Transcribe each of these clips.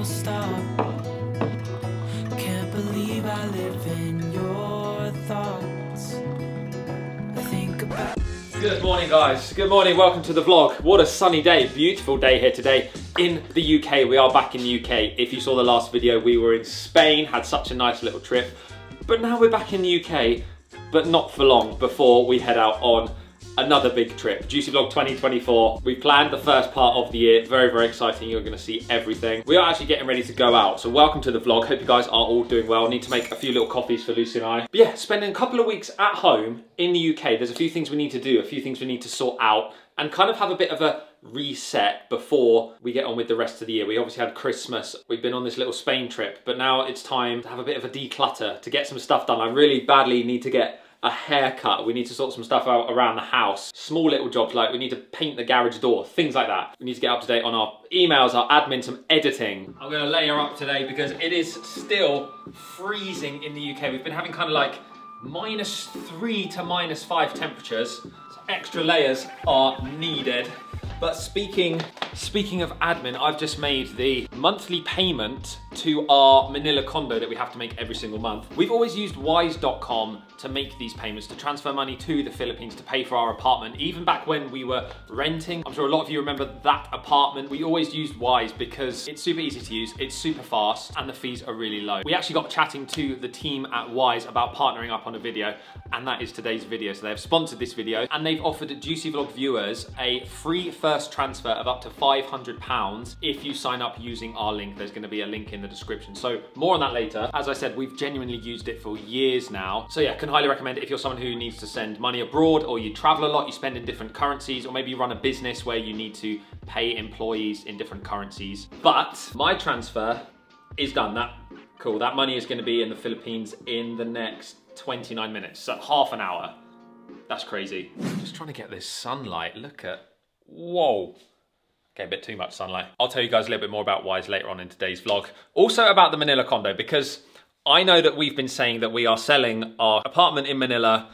full stop. Can't believe I live in your thoughts. I think about. Good morning, guys. Good morning, welcome to the vlog. What a sunny day, beautiful day here today in the UK. We are back in the UK. If you saw the last video, we were in Spain, had such a nice little trip. But now we're back in the UK, but not for long before we head out on another big trip. Juicy Vlog 2024. We planned the first part of the year. Very, very exciting. You're gonna see everything. We are actually getting ready to go out. So welcome to the vlog. Hope you guys are all doing well. Need to make a few little coffees for Lucy and I. But yeah, spending a couple of weeks at home in the UK. There's a few things we need to do, a few things we need to sort out and kind of have a bit of a reset before we get on with the rest of the year. We obviously had Christmas. We've been on this little Spain trip, but now it's time to have a bit of a declutter, to get some stuff done. I really badly need to get a haircut. We need to sort some stuff out around the house. Small little jobs like we need to paint the garage door, things like that. We need to get up to date on our emails, our admin, some editing. I'm gonna layer up today because it is still freezing in the UK. We've been having kind of like -3 to -5 temperatures. So extra layers are needed. But speaking of admin, I've just made the monthly payment to our Manila condo that we have to make every single month. We've always used wise.com to make these payments, to transfer money to the Philippines to pay for our apartment. Even back when we were renting, I'm sure a lot of you remember that apartment. We always used Wise because it's super easy to use, it's super fast, and the fees are really low. We actually got chatting to the team at Wise about partnering up on a video, and that is today's video. So they've sponsored this video, and they've offered Juicy Vlog viewers a free first transfer of up to £500 if you sign up using our link. There's gonna be a link in the description. So more on that later. As I said, we've genuinely used it for years now. So yeah, can highly recommend it if you're someone who needs to send money abroad, or you travel a lot, you spend in different currencies, or maybe you run a business where you need to pay employees in different currencies. But my transfer is done. Cool, that money is gonna be in the Philippines in the next 29 minutes, so half an hour. That's crazy. I'm just trying to get this sunlight, look at, whoa. Okay, a bit too much sunlight. I'll tell you guys a little bit more about Wise later on in today's vlog. Also about the Manila condo, because I know that we've been saying that we are selling our apartment in Manila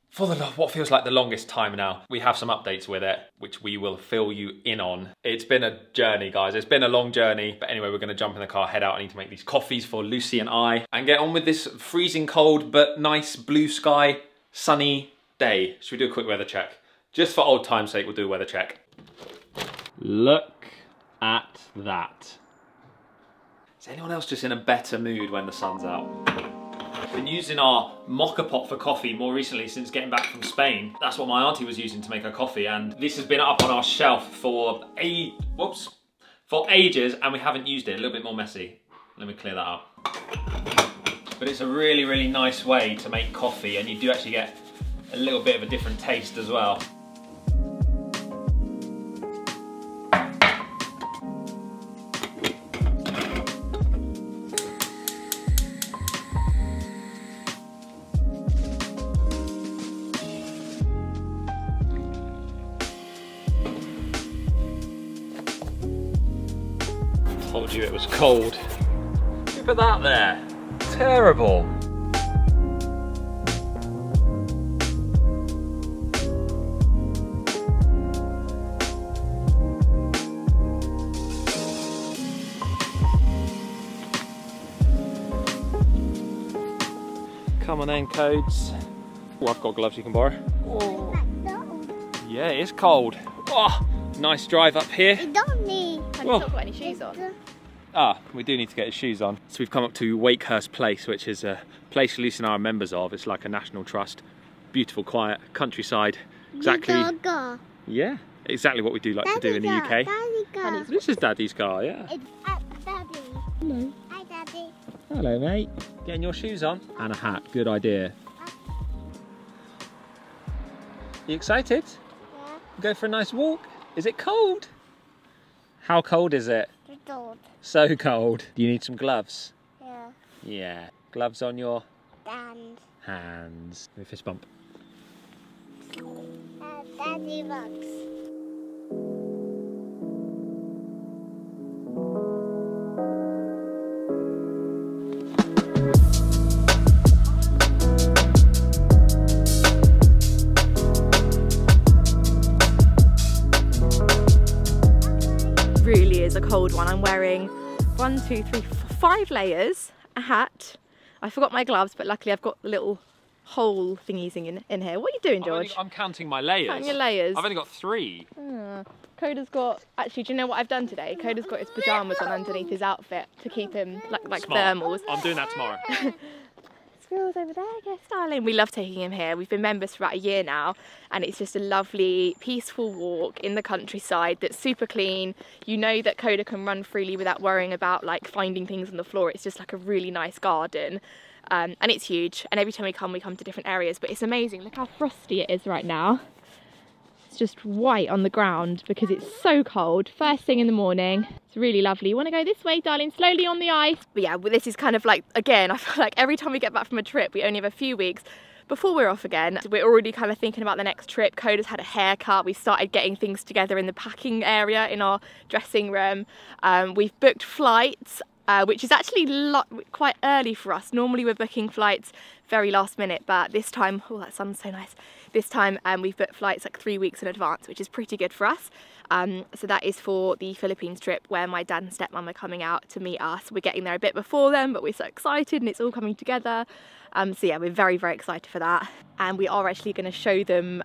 for what feels like the longest time now. We have some updates with it, which we will fill you in on. It's been a journey, guys. It's been a long journey. But anyway, we're gonna jump in the car, head out. I need to make these coffees for Lucy and I, and get on with this freezing cold, but nice blue sky, sunny day. Should we do a quick weather check? Just for old time's sake, we'll do a weather check. Look at that. Is anyone else just in a better mood when the sun's out? Been using our mocha pot for coffee more recently since getting back from Spain. That's what my auntie was using to make her coffee, and this has been up on our shelf for ages, and we haven't used it. A little bit more messy. Let me clear that up. But it's a really, really nice way to make coffee, and you do actually get a little bit of a different taste as well. Told you it was cold. Look at that there. Terrible. Come on then, codes. Oh, I've got gloves you can borrow. Oh. Yeah, it is cold. Oh, nice drive up here. You don't need. And he's not got any shoes on. Ah, we do need to get his shoes on. So we've come up to Wakehurst Place, which is a place Lucy and I are members of. It's like a national trust. Beautiful, quiet, countryside. Exactly. Yeah, exactly what we do like to do in the UK. This is Daddy's car, yeah. It's Daddy. Hello. Hi, Daddy. Hello, mate. Getting your shoes on. And a hat, good idea. You excited? Yeah. Go for a nice walk? Is it cold? How cold is it? It's cold. So cold. Do you need some gloves? Yeah. Yeah. Gloves on your hands. Give me a fist bump. Daddy bugs. Really is a cold one. I'm wearing 1, 2, 3, 4, 5 layers, a hat. I forgot my gloves, but luckily I've got little hole thingies in here. What are you doing, George? I'm counting my layers. Counting your layers. I've only got 3. Coda's got, actually, do you know what I've done today? Coda's got his pyjamas on underneath his outfit to keep him like thermals. I'm doing that tomorrow. Squirrel's over there, yes darling. We love taking him here. We've been members for about a year now, and it's just a lovely, peaceful walk in the countryside that's super clean. You know that Coda can run freely without worrying about like finding things on the floor. It's just like a really nice garden. And it's huge, and every time we come to different areas, but it's amazing. Look how frosty it is right now. It's just white on the ground because it's so cold. First thing in the morning. It's really lovely. You want to go this way, darling? Slowly on the ice. But yeah, this is kind of like, again, I feel like every time we get back from a trip, we only have a few weeks before we're off again. We're already kind of thinking about the next trip. Coda's had a haircut. We've started getting things together in the packing area in our dressing room. We've booked flights. Which is actually quite early for us. Normally we're booking flights very last minute, but this time, oh, that sun's so nice. This time we've booked flights like 3 weeks in advance, which is pretty good for us. So that is for the Philippines trip where my dad and stepmom are coming out to meet us. We're getting there a bit before them, but we're so excited and it's all coming together. So yeah, we're very, very excited for that. And we are actually going to show them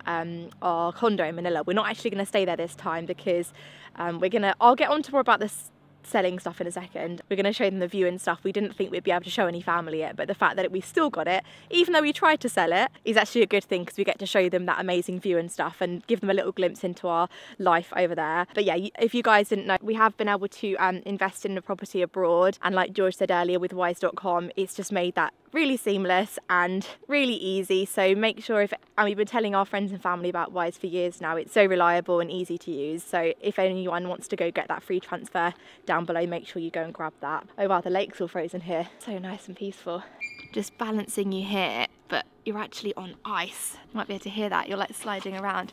our condo in Manila. We're not actually going to stay there this time because I'll get on to more about this selling stuff in a second. We're going to show them the view and stuff. We didn't think we'd be able to show any family yet, but the fact that we've still got it, even though we tried to sell it, is actually a good thing because we get to show them that amazing view and stuff and give them a little glimpse into our life over there. But yeah, if you guys didn't know, we have been able to invest in a property abroad, and like George said earlier with wise.com, it's just made that really seamless and really easy. So make sure and we've been telling our friends and family about Wise for years now. It's so reliable and easy to use. So if anyone wants to go get that free transfer down below, make sure you go and grab that. Oh wow, the lake's all frozen here. So nice and peaceful. Just balancing you here, but you're actually on ice. You might be able to hear that. You're like sliding around.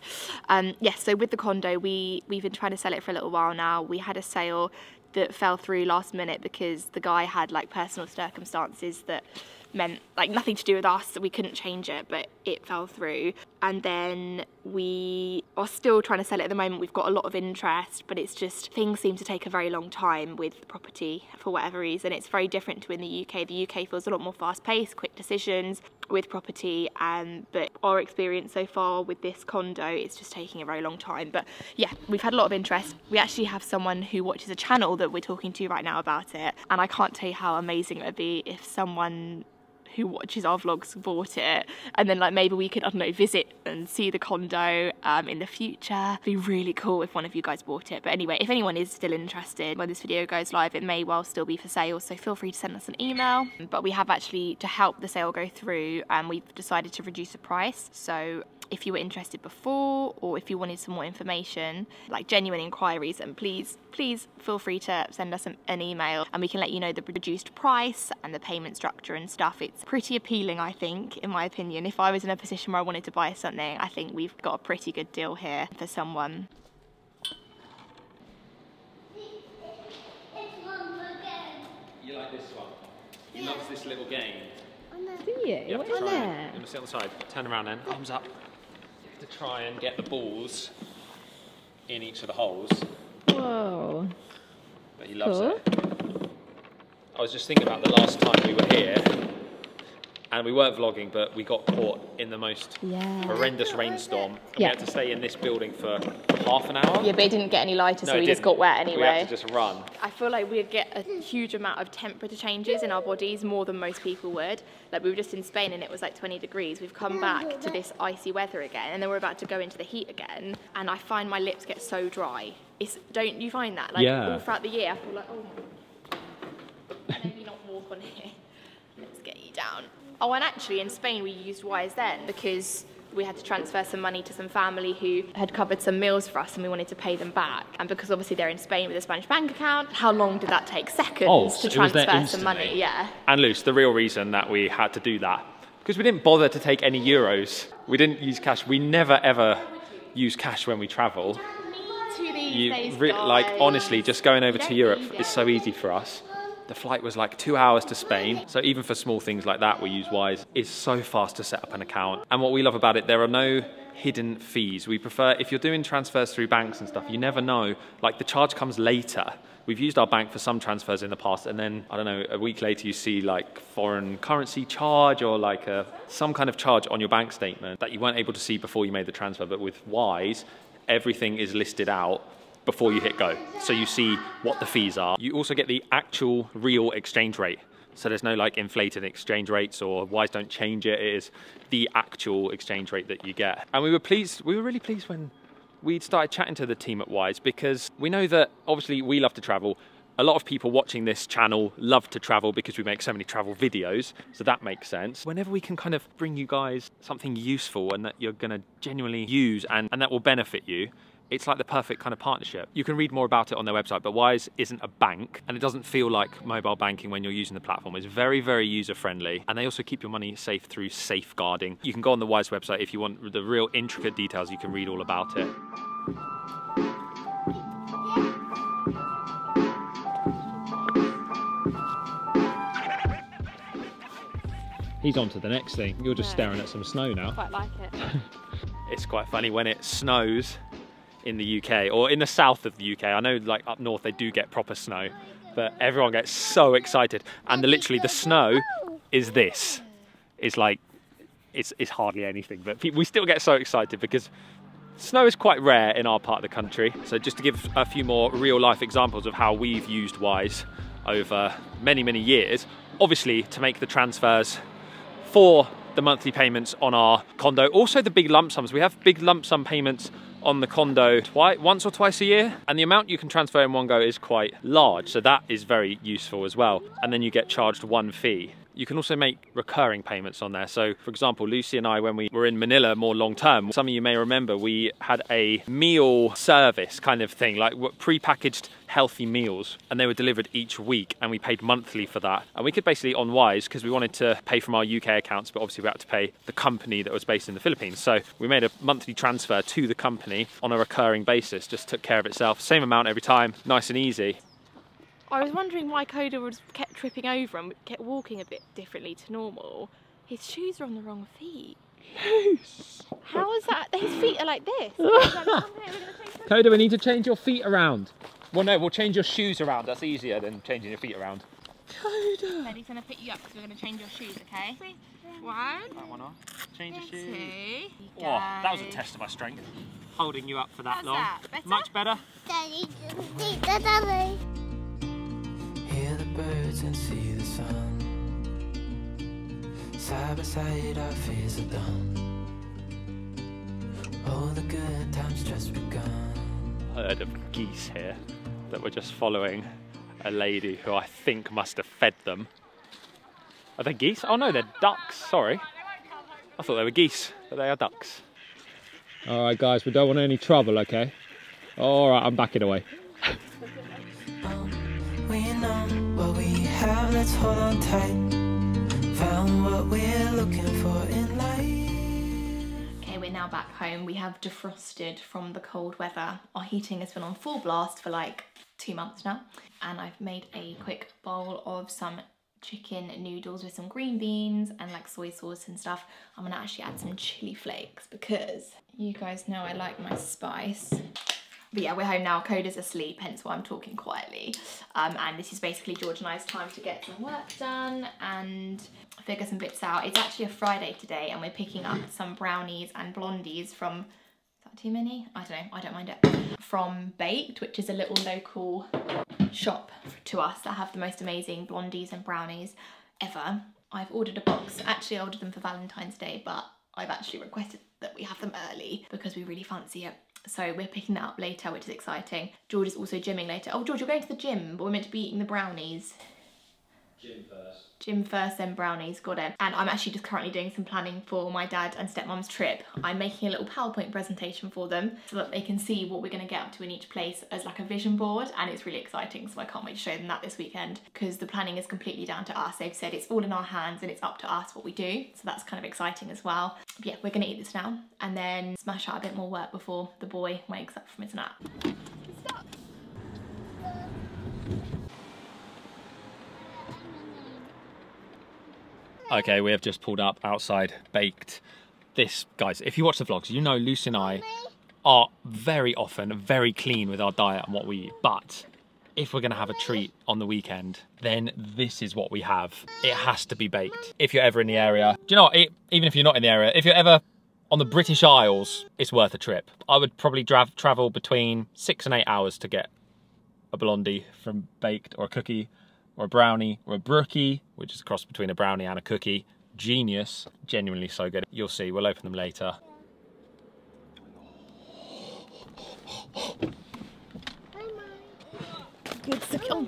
Yes, so with the condo, we've been trying to sell it for a little while now. We had a sale that fell through last minute because the guy had like personal circumstances that meant like nothing to do with us, so we couldn't change it, but it fell through. And then we are still trying to sell it at the moment. We've got a lot of interest, but it's just things seem to take a very long time with property for whatever reason. It's very different to in the UK. The UK feels a lot more fast-paced, quick decisions with property, but our experience so far with this condo, it's just taking a very long time. But yeah, we've had a lot of interest. We actually have someone who watches a channel that we're talking to right now about it, and I can't tell you how amazing it would be if someone who watches our vlogs bought it, and then like maybe we could, I don't know, visit and see the condo in the future. It'd be really cool if one of you guys bought it. But anyway, if anyone is still interested, when this video goes live, it may well still be for sale, so feel free to send us an email. But we have actually, to help the sale go through, we've decided to reduce the price. So if you were interested before, or if you wanted some more information, like genuine inquiries, then please feel free to send us an email, and we can let you know the reduced price and the payment structure and stuff. It's pretty appealing, I think, in my opinion. If I was in a position where I wanted to buy something, I think we've got a pretty good deal here for someone. You like this one? He loves this little game. Do you? What's in there? Let me sit on the side. Turn around then. Arms up. You have to try and get the balls in each of the holes. Whoa. But he loves it. I was just thinking about the last time we were here, and we weren't vlogging, but we got caught in the most horrendous rainstorm. And we had to stay in this building for half an hour. Yeah, but it didn't get any lighter, so we just got wet anyway. We had to just run. I feel like we'd get a huge amount of temperature changes in our bodies, more than most people would. Like, we were just in Spain and it was like 20 degrees. We've come back to this icy weather again, and then we're about to go into the heat again, and I find my lips get so dry. Don't you find that? Like, all throughout the year, I feel like, oh my, maybe not walk on here. Let's get you down. Oh, and actually in Spain we used Wise then because we had to transfer some money to some family who had covered some meals for us, and we wanted to pay them back. And because obviously they're in Spain with a Spanish bank account, how long did that take? Seconds to transfer some money, yeah. And Luce, the real reason that we had to do that, because we didn't bother to take any euros. We didn't use cash. We never ever use cash when we travel. Like, honestly, just going over to Europe is so easy for us. The flight was like 2 hours to Spain. So even for small things like that, we use Wise. It's so fast to set up an account. And what we love about it, there are no hidden fees. We prefer, if you're doing transfers through banks and stuff, you never know, like the charge comes later. We've used our bank for some transfers in the past, and then, I don't know, a week later you see like foreign currency charge or like some kind of charge on your bank statement that you weren't able to see before you made the transfer. But with Wise, everything is listed out before you hit go. So you see what the fees are. You also get the actual real exchange rate. So there's no like inflated exchange rates or Wise don't change it. It is the actual exchange rate that you get. And we were really pleased when we'd started chatting to the team at Wise, because we know that obviously we love to travel. A lot of people watching this channel love to travel because we make so many travel videos, so that makes sense. Whenever we can kind of bring you guys something useful and that you're gonna genuinely use and that will benefit you, it's like the perfect kind of partnership. You can read more about it on their website, but Wise isn't a bank and it doesn't feel like mobile banking when you're using the platform. It's very, very user-friendly, and they also keep your money safe through safeguarding. You can go on the Wise website if you want the real intricate details, you can read all about it. He's on to the next thing. You're just staring at some snow now. Quite like it. It's quite funny when it snows in the UK, or in the south of the UK. I know like up north they do get proper snow, but everyone gets so excited, and literally the snow is this. It's like, it's hardly anything, but we still get so excited because snow is quite rare in our part of the country. So just to give a few more real life examples of how we've used Wise over many, many years, obviously to make the transfers for the monthly payments on our condo, also the big lump sums. We have big lump sum payments on the condo once or twice a year, and the amount you can transfer in one go is quite large, so that is very useful as well. And then you get charged one fee. You can also make recurring payments on there. So for example, Lucy and I, when we were in Manila more long term, some of you may remember we had a meal service kind of thing, like pre-packaged healthy meals, and they were delivered each week, and we paid monthly for that. And we could basically, on Wise, because we wanted to pay from our UK accounts, but obviously we had to pay the company that was based in the Philippines. So we made a monthly transfer to the company on a recurring basis, just took care of itself. Same amount every time, nice and easy. I was wondering why Coda kept tripping over and kept walking a bit differently to normal. His shoes are on the wrong feet. Yes. How is that? His feet are like this. Coda, we need to change your feet around. Well, no, we'll change your shoes around. That's easier than changing your feet around. Coda. Daddy's going to pick you up because we're going to change your shoes, okay? One. That one on. Change your shoes. Two. Oh, that was a test of my strength. Holding you up for that How's long. that? Better? Much better. Daddy, Daddy. Hear the birds and see the sun. Side by side our fears are done. All the good times just begun. I heard of geese here that were just following a lady who I think must have fed them. Are they geese? Oh no, they're ducks, sorry. I thought they were geese, but they are ducks. Alright guys, we don't want any trouble, okay? Alright, I'm backing away. We know what we have, let's hold on tight. Found what we're looking for in life. Okay, we're now back home. We have defrosted from the cold weather. Our heating has been on full blast for like 2 months now. And I've made a quick bowl of some chicken noodles with some green beans and like soy sauce and stuff. I'm gonna actually add some chili flakes because you guys know I like my spice. But yeah, we're home now. Coda's asleep, hence why I'm talking quietly. And this is basically George and I's time to get some work done and figure some bits out. It's actually a Friday today, and we're picking up some brownies and blondies from, is that too many? I don't know, I don't mind it. From Baked, which is a little local shop to us that have the most amazing blondies and brownies ever. I've ordered a box. Actually, I ordered them for Valentine's Day, but I've actually requested that we have them early because we really fancy it. So we're picking that up later, which is exciting. George is also gymming later. Oh, George, you're going to the gym, but we're meant to be eating the brownies. Gym first. Gym first, then brownies, got it. And I'm actually just currently doing some planning for my dad and stepmom's trip. I'm making a little PowerPoint presentation for them so that they can see what we're gonna get up to in each place as like a vision board, and it's really exciting, so I can't wait to show them that this weekend because the planning is completely down to us. They've said it's all in our hands and it's up to us what we do, so that's kind of exciting as well. But yeah, we're gonna eat this now and then smash out a bit more work before the boy wakes up from his nap. Stop. Okay, we have just pulled up outside, baked this. Guys, if you watch the vlogs, you know Lucy and I are very often very clean with our diet and what we eat. But if we're going to have a treat on the weekend, then this is what we have. It has to be baked. If you're ever in the area, do you know what? Even if you're not in the area, if you're ever on the British Isles, it's worth a trip. I would probably travel between 6 and 8 hours to get a blondie from baked, or a cookie, or a brownie, or a brookie, which is a cross between a brownie and a cookie. Genius, genuinely so good. You'll see, we'll open them later. Good. Oh,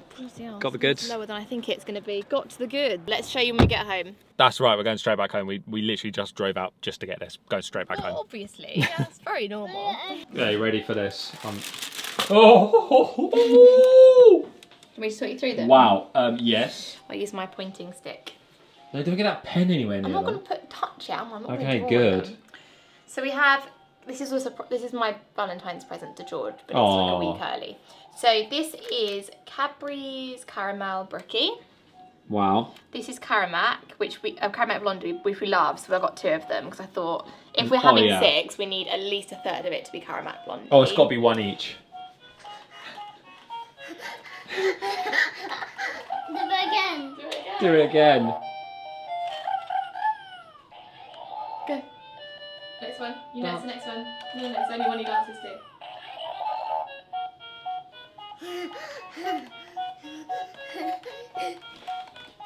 got the goods. Lower than I think it's going to be. Got to the good. Let's show you when we get home. That's right, we're going straight back home. We literally just drove out just to get this. Going straight back home. Obviously, yeah, that's very normal. Yeah, you ready for this? Oh! Can we just talk you through them? Wow, yes. I'll use my pointing stick. No, don't get that pen anywhere near I'm not them. going to touch it, am I? I'm not Okay, gonna draw good. them. So we have, this is my Valentine's present to George, but it's like a week early. So this is Cadbury's Caramel Brookie. Wow. This is Caramac, Caramac Blondie, which we love, so I got 2 of them because I thought if we're having 6, we need at least a third of it to be Caramac Blondie. Oh, it's got to be 1 each. Do it again. Do it again. Go. Next one. You know it's the next one. No, it's only one he dances to.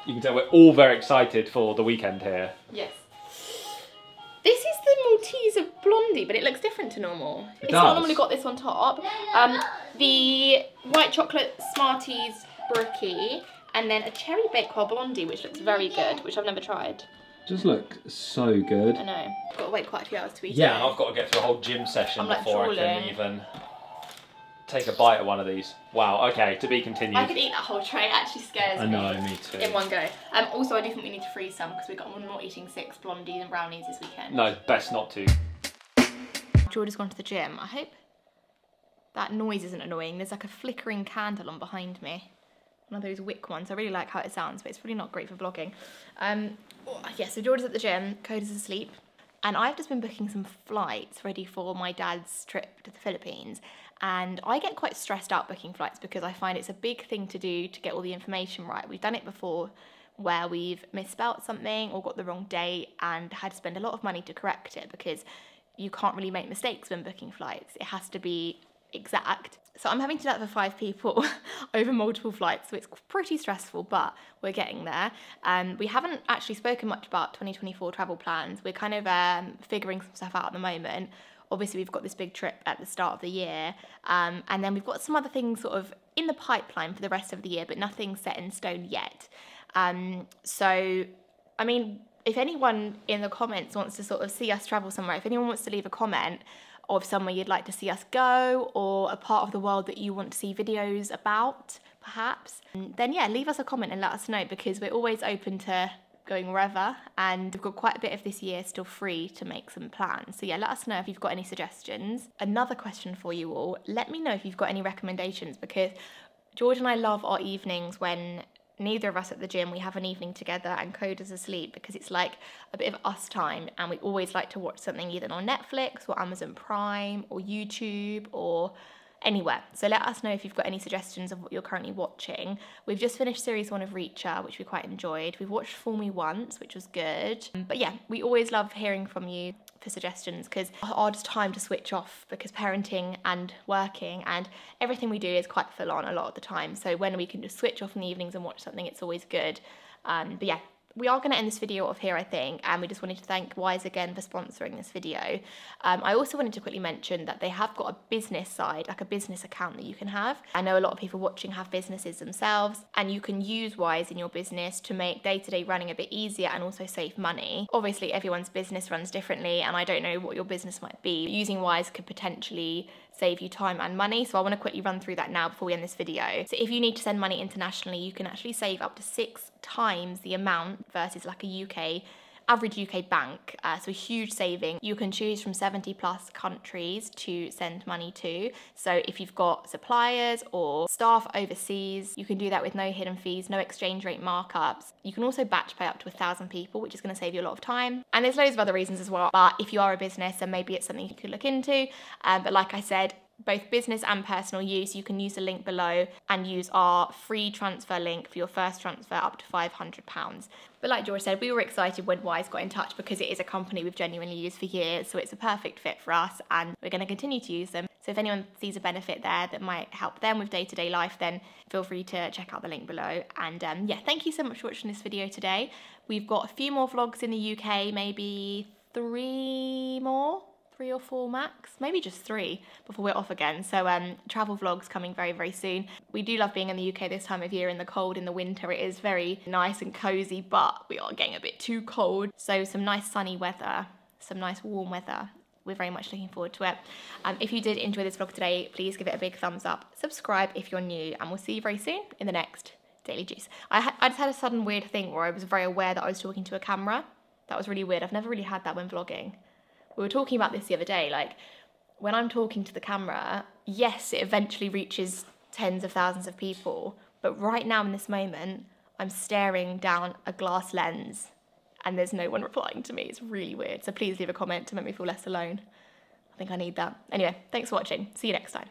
You can tell we're all very excited for the weekend here. Yes. This is the Malteser Blondie, but it looks different to normal. It's does. not normally got this on top. The white chocolate Smarties Brookie, and then a cherry bakewell Blondie, which looks very good, which I've never tried. Does look so good. I know. Got to wait quite a few hours to eat it. Yeah, and I've got to get through a whole gym session I'm, like, before I can drooling. even take a bite of one of these. Wow, okay, to be continued. I could eat that whole tray, it actually scares me. I know, me too. In one go. Also, I do think we need to freeze some because we're not eating 6 blondies and brownies this weekend. No, best not to. George has gone to the gym. I hope that noise isn't annoying. There's like a flickering candle on behind me. One of those wick ones. I really like how it sounds, but it's really not great for vlogging. Yeah, so George is at the gym, Coda's asleep, and I've just been booking some flights ready for my dad's trip to the Philippines. And I get quite stressed out booking flights because I find it's a big thing to do to get all the information right. We've done it before where we've misspelt something or got the wrong date and had to spend a lot of money to correct it because you can't really make mistakes when booking flights. It has to be exact. So I'm having to do that for 5 people over multiple flights, so it's pretty stressful, but we're getting there. We haven't actually spoken much about 2024 travel plans. We're kind of figuring some stuff out at the moment. Obviously, we've got this big trip at the start of the year, and then we've got some other things sort of in the pipeline for the rest of the year, but nothing set in stone yet. So, I mean, if anyone in the comments wants to sort of see us travel somewhere, if anyone wants to leave a comment of somewhere you'd like to see us go or a part of the world that you want to see videos about, perhaps, then yeah, leave us a comment and let us know because we're always open to going wherever, and we've got quite a bit of this year still free to make some plans. So yeah, let us know if you've got any suggestions. Another question for you all, let me know if you've got any recommendations because George and I love our evenings when neither of us at the gym, we have an evening together and Coda's asleep because it's like a bit of us time, and we always like to watch something either on Netflix or Amazon Prime or YouTube or anywhere. So let us know if you've got any suggestions of what you're currently watching. We've just finished series 1 of Reacher, which we quite enjoyed. We've watched Fool Me Once, which was good. But yeah, we always love hearing from you for suggestions because it's a hard time to switch off because parenting and working and everything we do is quite full on a lot of the time. So when we can just switch off in the evenings and watch something, it's always good. But yeah, we are going to end this video off here, I think, and we just wanted to thank Wise again for sponsoring this video. I also wanted to quickly mention that they have got a business side, like a business account that you can have. I know a lot of people watching have businesses themselves, and you can use Wise in your business to make day-to-day running a bit easier and also save money. Obviously, everyone's business runs differently, and I don't know what your business might be. Using Wise could potentially save you time and money, so I want to quickly run through that now before we end this video. So if you need to send money internationally, you can actually save up to 6 times the amount versus like a UK average UK bank, so a huge saving. You can choose from 70 plus countries to send money to. So if you've got suppliers or staff overseas, you can do that with no hidden fees, no exchange rate markups. You can also batch pay up to 1,000 people, which is going to save you a lot of time. And there's loads of other reasons as well. But if you are a business, then maybe it's something you could look into. But like I said, both business and personal use, you can use the link below and use our free transfer link for your first transfer up to £500. But like George said, we were excited when Wise got in touch because it is a company we've genuinely used for years, so it's a perfect fit for us and we're going to continue to use them. So if anyone sees a benefit there that might help them with day-to-day life, then feel free to check out the link below. And yeah, thank you so much for watching this video today. We've got a few more vlogs in the UK, maybe 3 or 4 max, maybe just 3 before we're off again. So travel vlogs coming very, very soon. We do love being in the UK this time of year in the cold, in the winter. It is very nice and cozy, but we are getting a bit too cold. So some nice sunny weather, some nice warm weather. We're very much looking forward to it. If you did enjoy this vlog today, please give it a big thumbs up, subscribe if you're new, and we'll see you very soon in the next Daily Juice. I just had a sudden weird thing where I was very aware that I was talking to a camera. That was really weird. I've never really had that when vlogging. We were talking about this the other day, like when I'm talking to the camera, yes, it eventually reaches tens of thousands of people, but right now in this moment, I'm staring down a glass lens and there's no one replying to me. It's really weird. So please leave a comment to make me feel less alone. I think I need that. Anyway, thanks for watching. See you next time.